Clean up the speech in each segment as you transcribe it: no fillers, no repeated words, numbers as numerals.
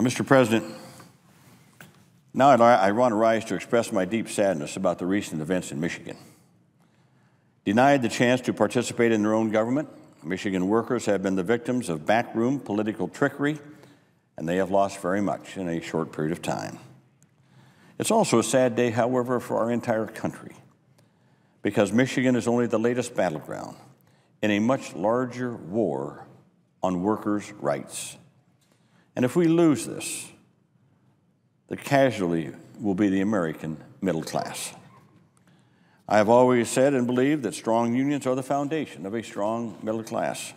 Mr. President, now I want to rise to express my deep sadness about the recent events in Michigan. Denied the chance to participate in their own government, Michigan workers have been the victims of backroom political trickery, and they have lost very much in a short period of time. It's also a sad day, however, for our entire country, because Michigan is only the latest battleground in a much larger war on workers' rights. And if we lose this, the casualty will be the American middle class. I have always said and believed that strong unions are the foundation of a strong middle class.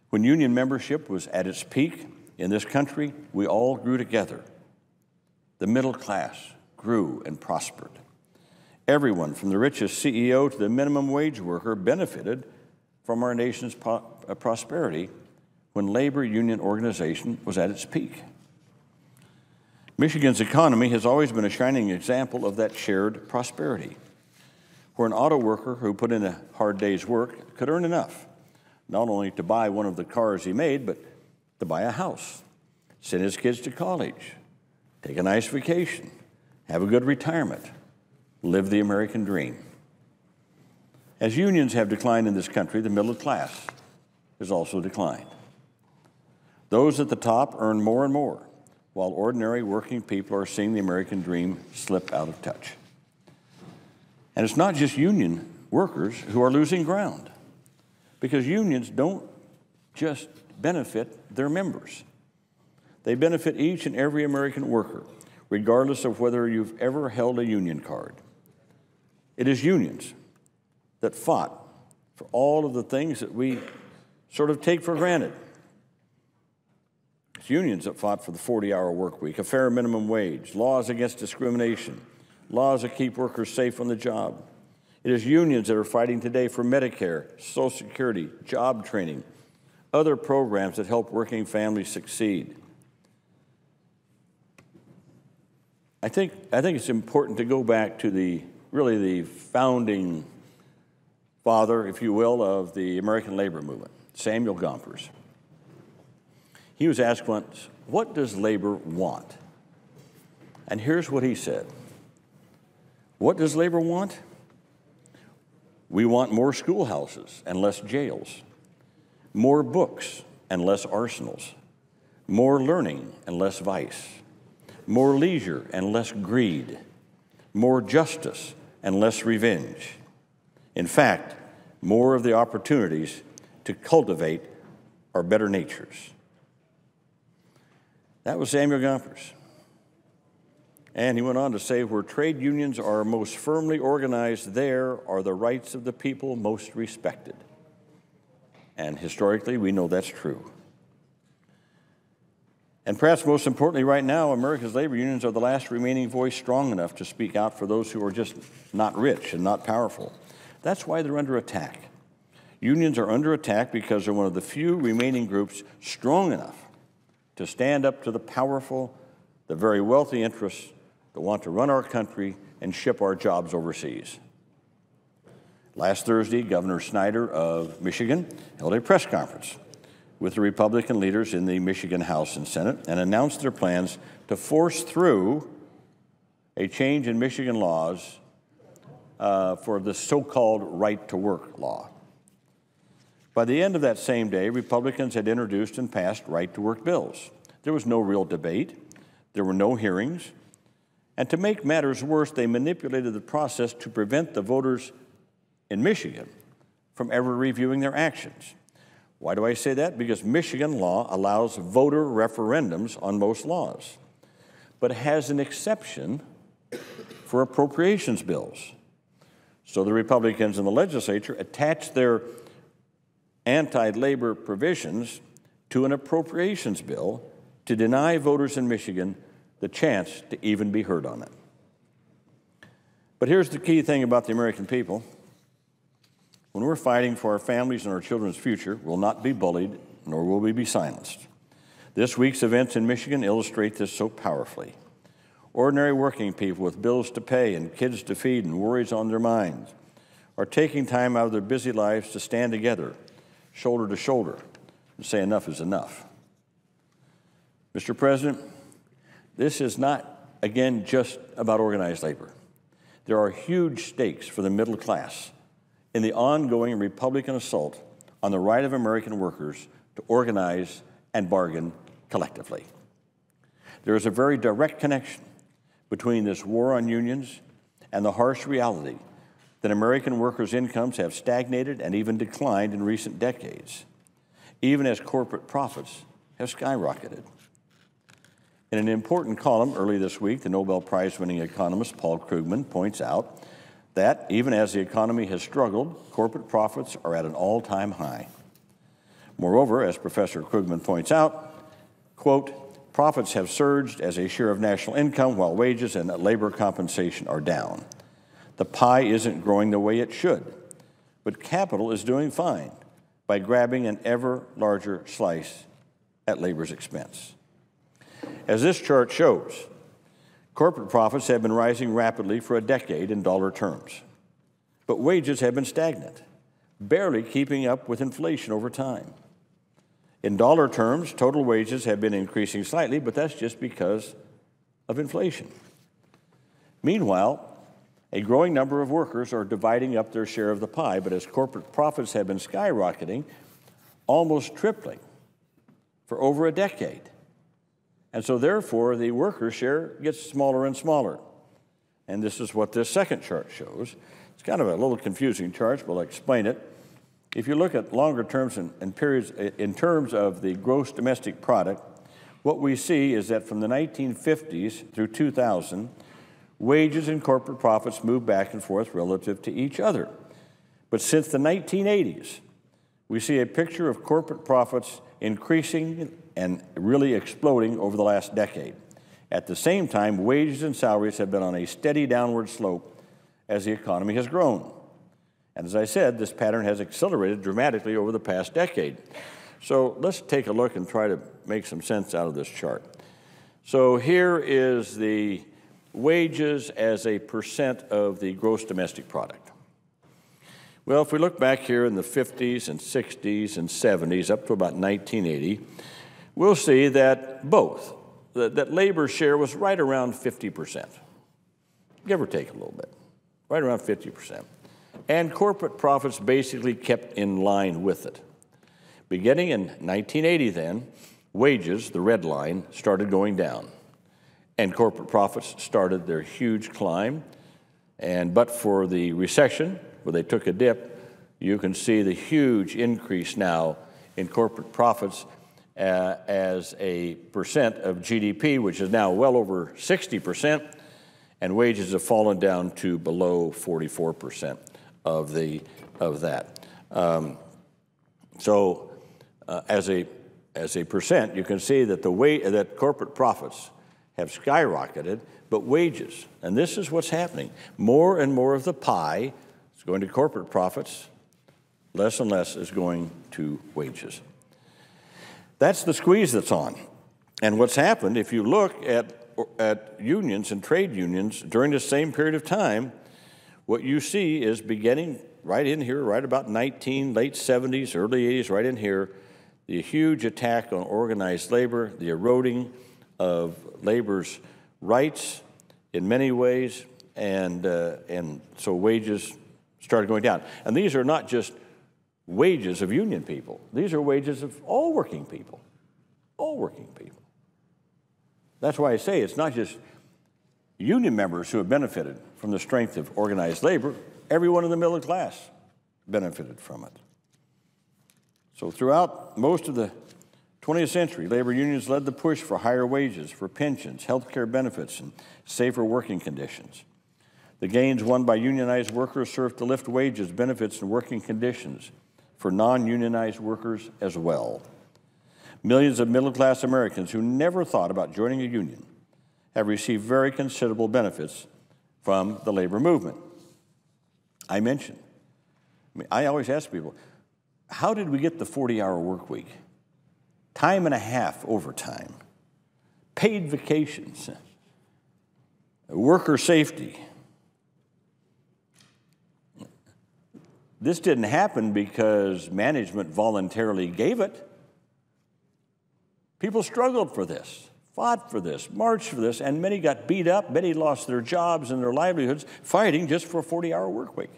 When union membership was at its peak in this country, we all grew together. The middle class grew and prospered. Everyone from the richest CEO to the minimum wage worker benefited from our nation's prosperity when labor union organization was at its peak. Michigan's economy has always been a shining example of that shared prosperity, where an auto worker who put in a hard day's work could earn enough, not only to buy one of the cars he made, but to buy a house, send his kids to college, take a nice vacation, have a good retirement, live the American dream. As unions have declined in this country, the middle class has also declined. Those at the top earn more and more, while ordinary working people are seeing the American dream slip out of touch. And it's not just union workers who are losing ground, because unions don't just benefit their members. They benefit each and every American worker, regardless of whether you've ever held a union card. It is unions that fought for all of the things that we sort of take for granted. It's unions that fought for the 40-hour work week, a fair minimum wage, laws against discrimination, laws that keep workers safe on the job. It is unions that are fighting today for Medicare, Social Security, job training, other programs that help working families succeed. I think it's important to go back to the founding father, if you will, of the American labor movement, Samuel Gompers. He was asked once, what does labor want? And here's what he said. What does labor want? We want more schoolhouses and less jails, more books and less arsenals, more learning and less vice, more leisure and less greed, more justice and less revenge. In fact, more of the opportunities to cultivate our better natures. That was Samuel Gompers. And he went on to say, where trade unions are most firmly organized, there are the rights of the people most respected. And historically, we know that's true. And perhaps most importantly right now, America's labor unions are the last remaining voice strong enough to speak out for those who are just not rich and not powerful. That's why they're under attack. Unions are under attack because they're one of the few remaining groups strong enough to stand up to the powerful, the very wealthy interests that want to run our country and ship our jobs overseas. Last Thursday, Governor Snyder of Michigan held a press conference with the Republican leaders in the Michigan House and Senate and announced their plans to force through a change in Michigan laws for the so-called right-to-work law. By the end of that same day, Republicans had introduced and passed right-to-work bills. There was no real debate. There were no hearings. And to make matters worse, they manipulated the process to prevent the voters in Michigan from ever reviewing their actions. Why do I say that? Because Michigan law allows voter referendums on most laws, but has an exception for appropriations bills. So the Republicans in the legislature attached their anti-labor provisions to an appropriations bill to deny voters in Michigan the chance to even be heard on it. But here's the key thing about the American people. When we're fighting for our families and our children's future, we'll not be bullied, nor will we be silenced. This week's events in Michigan illustrate this so powerfully. Ordinary working people with bills to pay and kids to feed and worries on their minds are taking time out of their busy lives to stand together, shoulder to shoulder, and say enough is enough. Mr. President, this is not, again, just about organized labor. There are huge stakes for the middle class in the ongoing Republican assault on the right of American workers to organize and bargain collectively. There is a very direct connection between this war on unions and the harsh reality that American workers' incomes have stagnated and even declined in recent decades, even as corporate profits have skyrocketed. In an important column early this week, the Nobel Prize-winning economist Paul Krugman points out that even as the economy has struggled, corporate profits are at an all-time high. Moreover, as Professor Krugman points out, quote, profits have surged as a share of national income while wages and labor compensation are down. The pie isn't growing the way it should, but capital is doing fine by grabbing an ever larger slice at labor's expense. As this chart shows, corporate profits have been rising rapidly for a decade in dollar terms, but wages have been stagnant, barely keeping up with inflation over time. In dollar terms, total wages have been increasing slightly, but that's just because of inflation. Meanwhile, a growing number of workers are dividing up their share of the pie, but as corporate profits have been skyrocketing, almost tripling for over a decade. And so therefore, the worker share gets smaller and smaller. And this is what this second chart shows. It's kind of a little confusing chart, but I'll explain it. If you look at longer terms and periods in terms of the gross domestic product, what we see is that from the 1950s through 2000, wages and corporate profits move back and forth relative to each other. But since the 1980s, we see a picture of corporate profits increasing and really exploding over the last decade. At the same time, wages and salaries have been on a steady downward slope as the economy has grown. And as I said, this pattern has accelerated dramatically over the past decade. So let's take a look and try to make some sense out of this chart. So here is the wages as a percent of the gross domestic product. Well, if we look back here in the 50s and 60s and 70s up to about 1980, we'll see that both, that labor share was right around 50%, give or take a little bit, right around 50%. And corporate profits basically kept in line with it. Beginning in 1980 then, wages, the red line, started going down. And corporate profits started their huge climb. But for the recession, where they took a dip, you can see the huge increase now in corporate profits as a percent of GDP, which is now well over 60%, and wages have fallen down to below 44% of that. As a percent, you can see that that corporate profits have skyrocketed, but wages, and this is what's happening, more and more of the pie is going to corporate profits, less and less is going to wages. That's the squeeze that's on. And what's happened, if you look at unions and trade unions during the same period of time, what you see is beginning right in here, right about late 70s, early 80s, right in here, the huge attack on organized labor, the eroding of labor's rights in many ways, and so wages started going down. And these are not just wages of union people. These are wages of all working people, all working people. That's why I say it's not just union members who have benefited from the strength of organized labor. Everyone in the middle class benefited from it. So throughout most of the 20th century, labor unions led the push for higher wages, for pensions, health care benefits, and safer working conditions. The gains won by unionized workers served to lift wages, benefits, and working conditions for non-unionized workers as well. Millions of middle-class Americans who never thought about joining a union have received very considerable benefits from the labor movement. I always ask people, how did we get the 40-hour work week? Time and a half overtime, paid vacations, worker safety. This didn't happen because management voluntarily gave it. People struggled for this, fought for this, marched for this, and many got beat up. Many lost their jobs and their livelihoods fighting just for a 40-hour work week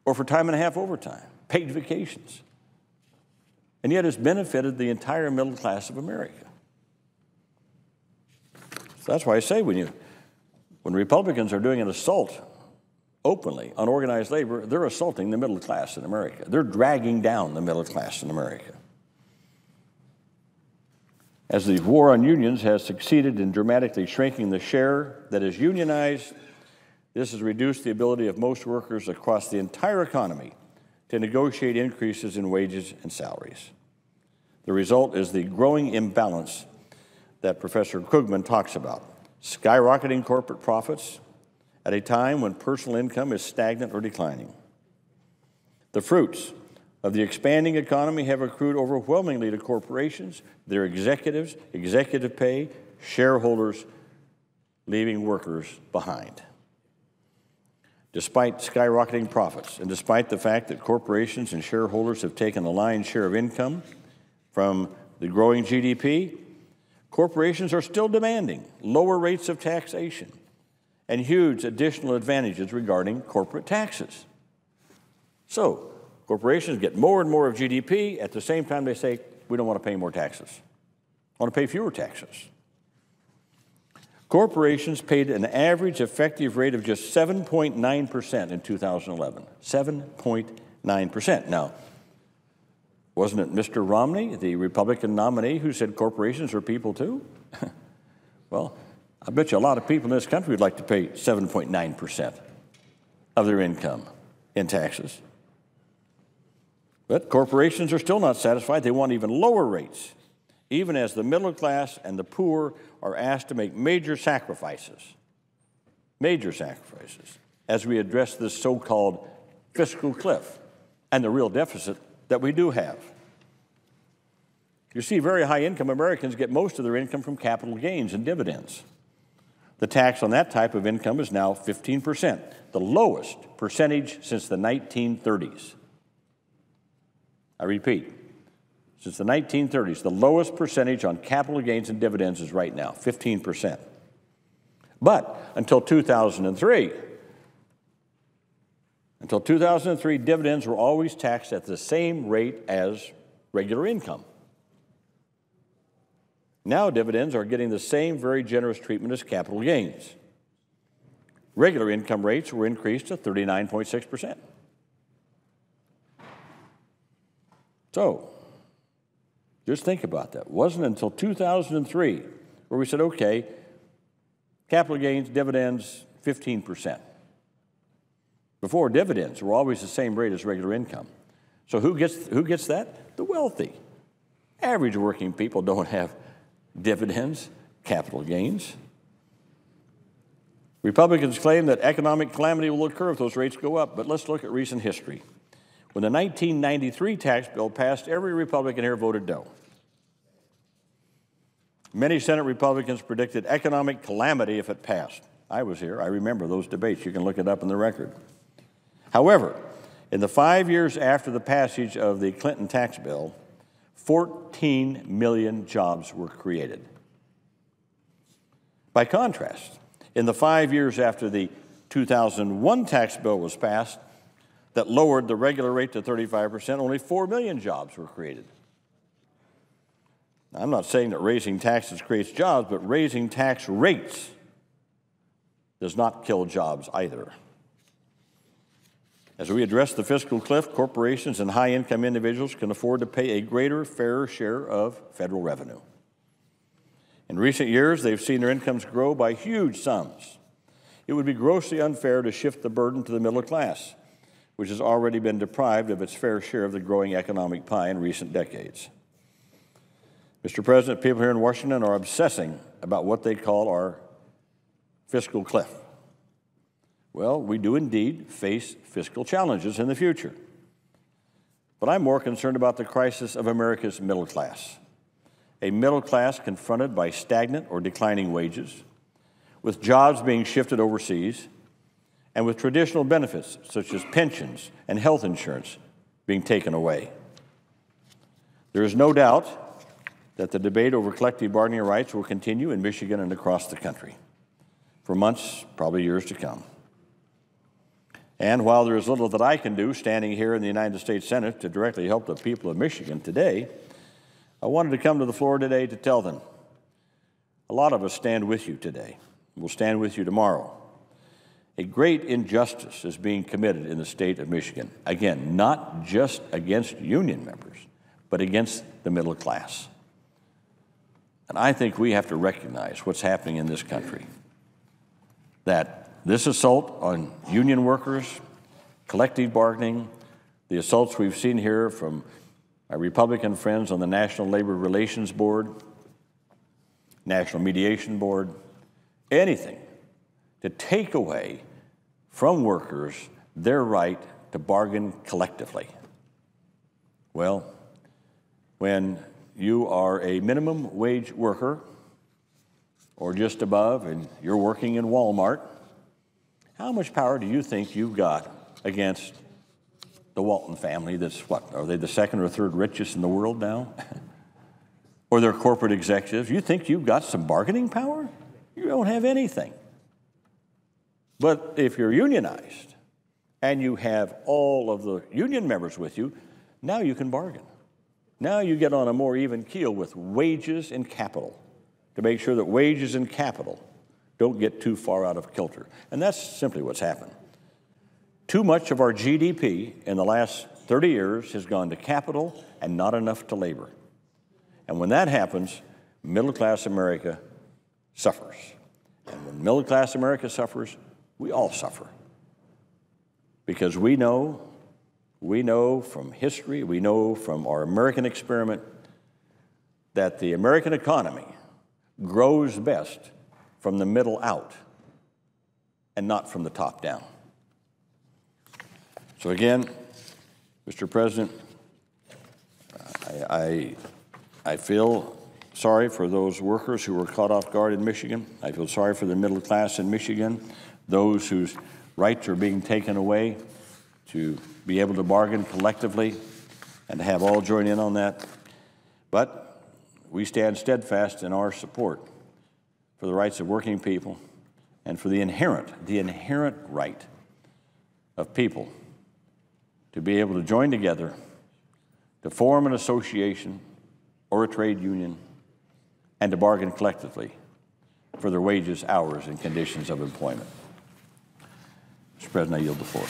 or for time and a half overtime, paid vacations. And yet it's benefited the entire middle class of America. So that's why I say when Republicans are doing an assault openly on organized labor, they're assaulting the middle class in America. They're dragging down the middle class in America. As the war on unions has succeeded in dramatically shrinking the share that is unionized, this has reduced the ability of most workers across the entire economy to negotiate increases in wages and salaries. The result is the growing imbalance that Professor Krugman talks about, skyrocketing corporate profits at a time when personal income is stagnant or declining. The fruits of the expanding economy have accrued overwhelmingly to corporations, their executives, executive pay, shareholders, leaving workers behind. Despite skyrocketing profits, and despite the fact that corporations and shareholders have taken the lion's share of income from the growing GDP, corporations are still demanding lower rates of taxation and huge additional advantages regarding corporate taxes. So, corporations get more and more of GDP. At the same time, they say, we don't want to pay more taxes. I want to pay fewer taxes. Corporations paid an average effective rate of just 7.9% in 2011. 7.9%. Now, wasn't it Mr. Romney, the Republican nominee, who said corporations are people too? Well, I bet you a lot of people in this country would like to pay 7.9% of their income in taxes. But corporations are still not satisfied. They want even lower rates, even as the middle class and the poor are asked to make major sacrifices, as we address this so-called fiscal cliff and the real deficit that we do have. You see, very high-income Americans get most of their income from capital gains and dividends. The tax on that type of income is now 15%, the lowest percentage since the 1930s. I repeat, since the 1930s, the lowest percentage on capital gains and dividends is right now, 15%. But until 2003, dividends were always taxed at the same rate as regular income. Now dividends are getting the same very generous treatment as capital gains. Regular income rates were increased to 39.6%. So, just think about that. It wasn't until 2003 where we said, okay, capital gains, dividends, 15%. Before, dividends were always the same rate as regular income. So who gets that? The wealthy. Average working people don't have dividends, capital gains. Republicans claim that economic calamity will occur if those rates go up, but let's look at recent history. When the 1993 tax bill passed, every Republican here voted no. Many Senate Republicans predicted economic calamity if it passed. I was here. I remember those debates. You can look it up in the record. However, in the 5 years after the passage of the Clinton tax bill, 14 million jobs were created. By contrast, in the 5 years after the 2001 tax bill was passed, that lowered the regular rate to 35%, only 4 million jobs were created. Now, I'm not saying that raising taxes creates jobs, but raising tax rates does not kill jobs either. As we address the fiscal cliff, corporations and high-income individuals can afford to pay a greater, fairer share of federal revenue. In recent years, they've seen their incomes grow by huge sums. It would be grossly unfair to shift the burden to the middle class, which has already been deprived of its fair share of the growing economic pie in recent decades. Mr. President, people here in Washington are obsessing about what they call our fiscal cliff. Well, we do indeed face fiscal challenges in the future. But I'm more concerned about the crisis of America's middle class. A middle class confronted by stagnant or declining wages, with jobs being shifted overseas, and with traditional benefits such as pensions and health insurance being taken away. There is no doubt that the debate over collective bargaining rights will continue in Michigan and across the country for months, probably years to come. And while there is little that I can do standing here in the United States Senate to directly help the people of Michigan today, I wanted to come to the floor today to tell them, a lot of us stand with you today. We'll stand with you tomorrow. A great injustice is being committed in the state of Michigan. Again, not just against union members, but against the middle class. And I think we have to recognize what's happening in this country, that this assault on union workers, collective bargaining, the assaults we've seen here from our Republican friends on the National Labor Relations Board, National Mediation Board, anything to take away from workers their right to bargain collectively. Well, when you are a minimum wage worker or just above and you're working in Walmart, how much power do you think you've got against the Walton family that's, what, are they the second or third richest in the world now? Or their corporate executives? You think you've got some bargaining power? You don't have anything. But if you're unionized and you have all of the union members with you, now you can bargain. Now you get on a more even keel with wages and capital to make sure that wages and capital don't get too far out of kilter. And that's simply what's happened. Too much of our GDP in the last 30 years has gone to capital and not enough to labor. And when that happens, middle-class America suffers. And when middle-class America suffers, we all suffer. Because we know from history, we know from our American experiment that the American economy grows best from the middle out and not from the top down. So again, Mr. President, I feel sorry for those workers who were caught off guard in Michigan. I feel sorry for the middle class in Michigan, those whose rights are being taken away to be able to bargain collectively and to have all join in on that. But we stand steadfast in our support for the rights of working people and for the inherent right of people to be able to join together, to form an association or a trade union, and to bargain collectively for their wages, hours, and conditions of employment. Mr. President, I yield the floor.